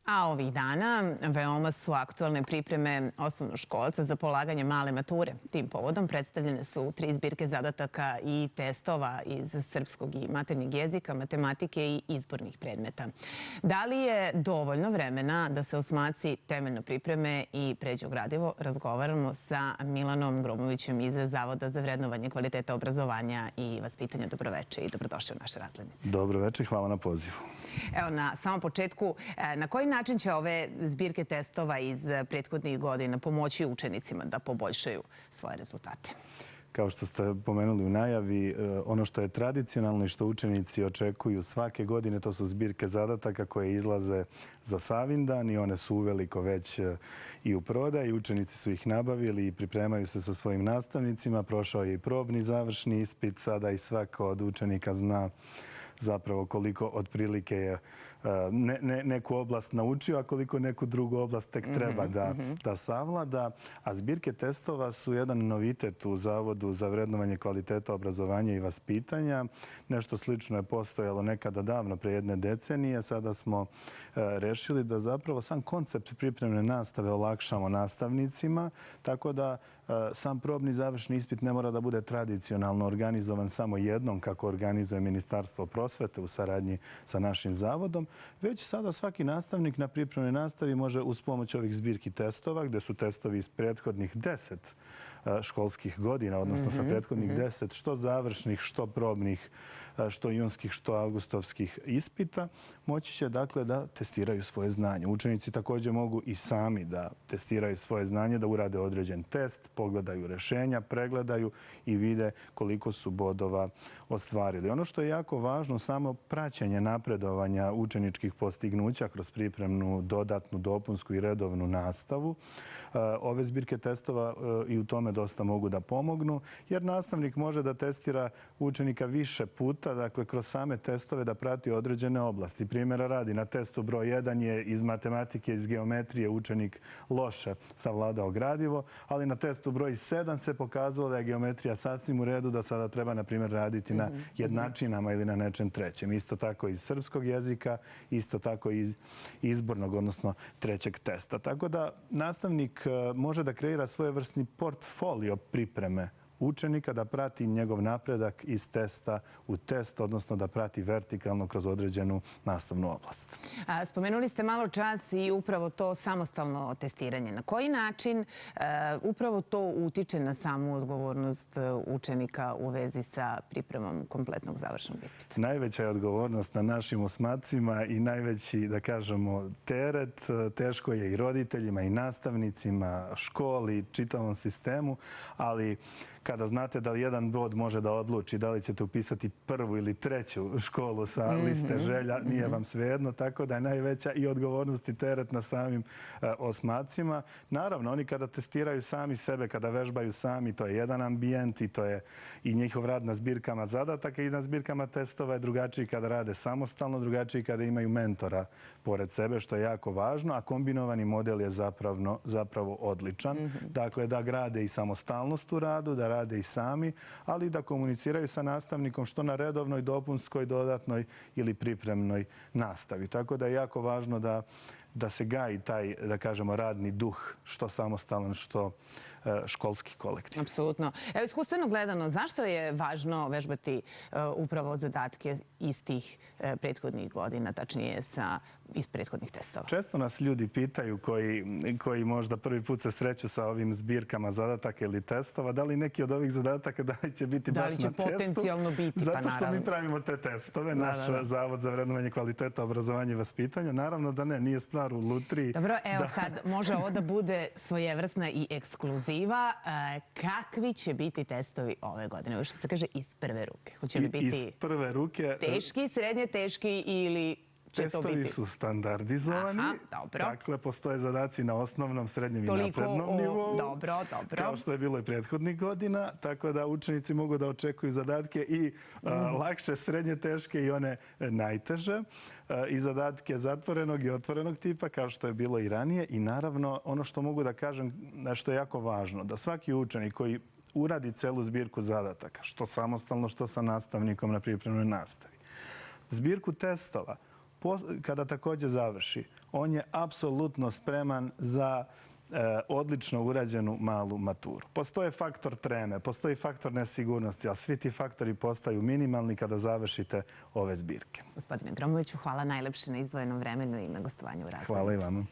A ovih dana veoma su aktualne pripreme osnovnoškolaca za polaganje male mature. Tim povodom predstavljene su 3 zbirke zadataka i testova iz srpskog i maternjeg jezika, matematike i izbornih predmeta. Da li je dovoljno vremena da se osmaci temeljno pripreme i pređu u gradivo? Razgovaramo sa Milanom Gromovićem iz Zavoda za vrednovanje kvaliteta obrazovanja i vaspitanja. Dobroveče i dobrodošli u naše razglednice. Dobroveče, hvala na pozivu. Evo, na samom početku, na koji način će ove zbirke testova iz prethodnih godina pomoći učenicima da poboljšaju svoje rezultate? Kao što ste pomenuli u najavi, ono što je tradicionalno i što učenici očekuju svake godine, to su zbirke zadataka koje izlaze za Savindan i one su uveliko već i u prodaju. Učenici su ih nabavili i pripremaju se sa svojim nastavnicima. Prošao je i probni završni ispit. Sada i svako od učenika zna zapravo koliko otprilike je neku oblast naučio, a koliko neku drugu oblast tek treba da savlada. A zbirke testova su jedan novitet u Zavodu za vrednovanje kvaliteta obrazovanja i vaspitanja. Nešto slično je postojalo nekada davno, pre jedne decenije. Sada smo rešili da zapravo sam koncept pripremne nastave olakšamo nastavnicima, tako da sam probni završni ispit ne mora da bude tradicionalno organizovan samo jednom, kako organizuje Ministarstvo prosvete u saradnji sa našim zavodom, već sada svaki nastavnik na pripremnoj nastavi može uz pomoć ovih zbirki testova, gde su testovi iz prethodnih 10 školskih godina, odnosno sa prethodnih 10, što završnih, što probnih, što junskih, što avgustovskih ispita, moći će dakle da testiraju svoje znanje. Učenici također mogu i sami da testiraju svoje znanje, da urade određen test, pogledaju rešenja, pregledaju i vide koliko su bodova ostvarili. Ono što je jako važno, samo praćenje napredovanja učeničkih postignuća kroz pripremnu, dodatnu, dopunsku i redovnu nastavu. Ove zbirke testova i u tome dosta mogu da pomognu, jer nastavnik može da testira učenika više puta, dakle kroz same testove da prati određene oblasti. Primjera radi, na testu broj 1 je iz matematike, iz geometrije učenik loše savladao gradivo, ali na testu broj 7 se pokazalo da je geometrija sasvim u redu, da sada treba, na primjer, raditi na jednačinama ili na nečem trećem. Isto tako iz srpskog jezika, isto tako iz izbornog, odnosno trećeg testa. Tako da nastavnik može da kreira svojevrsni portfolio pripreme učenika, da prati njegov napredak iz testa u test, odnosno da prati vertikalno kroz određenu nastavnu oblast. Spomenuli ste malo čas i upravo to samostalno testiranje. Na koji način upravo to utiče na samu odgovornost učenika u vezi sa pripremom kompletnog završnog ispita? Najveća je odgovornost na našim osmacima i najveći, da kažemo, teret. Teško je i roditeljima i nastavnicima, školi, čitavom sistemu, ali kada znate da jedan bod može da odluči da li ćete upisati prvu ili treću školu sa liste želja, nije vam svejedno, tako da je najveća i odgovornost i teret na samim osmacima. Naravno, oni kada testiraju sami sebe, kada vežbaju sami, to je jedan ambijent i to je i njihov rad na zbirkama zadataka i na zbirkama testova je drugačiji kada rade samostalno, drugačiji kada imaju mentora pored sebe, što je jako važno, a kombinovani model je zapravo odličan. Dakle, da grade i samostalnost u radu, da rade i sami, ali da komuniciraju sa nastavnikom što na redovnoj, dopunskoj, dodatnoj ili pripremnoj nastavi. Tako da je jako važno da se gaji taj, da kažemo, radni duh, što samostalan, što školski kolektiv. Apsolutno. Evo, iskustveno gledano, zašto je važno vežbati upravo zadatke iz tih prethodnih godina, tačnije iz prethodnih testova? Često nas ljudi pitaju koji možda prvi put se sreću sa ovim zbirkama zadataka ili testova, da li neki od ovih zadataka da li će biti baš na testu? Da li će potencijalno biti? Zato što mi pravimo te testove, naš Zavod za vrednovanje kvaliteta obrazovanja i vaspitanja. Naravno da ne, nije stvar u lutriji. Dobro, evo sad, može ovo da bude svojevrsna i ekskluziva. Kakvi će biti testovi ove godine? Ovo što se kaže iz prve ruke. Hoće li biti iz prve ruke teški, srednje teški ili će to biti? Testovi su standardizovani. Dakle, postoje zadaci na osnovnom, srednjem i naprednom nivou. Dobro. Kao što je bilo i prethodnih godina. Tako da učenici mogu da očekuju zadatke i lakše, srednje teške i one najteže. I zadatke zatvorenog i otvorenog tipa, kao što je bilo i ranije. I naravno, ono što mogu da kažem, što je jako važno, da svaki učenik koji uradi celu zbirku zadataka, što samostalno, što sa nastavnikom na pripremnoj nastavi, zbirku testova kada također završi, on je apsolutno spreman za odlično urađenu malu maturu. Postoje faktor treme, postoji faktor nesigurnosti, ali svi ti faktori postaju minimalni kada završite ove zbirke. Gospodine Gromoviću, hvala najlepše na izdvojenom vremenu i na gostovanju u Razglednici. Hvala i vama.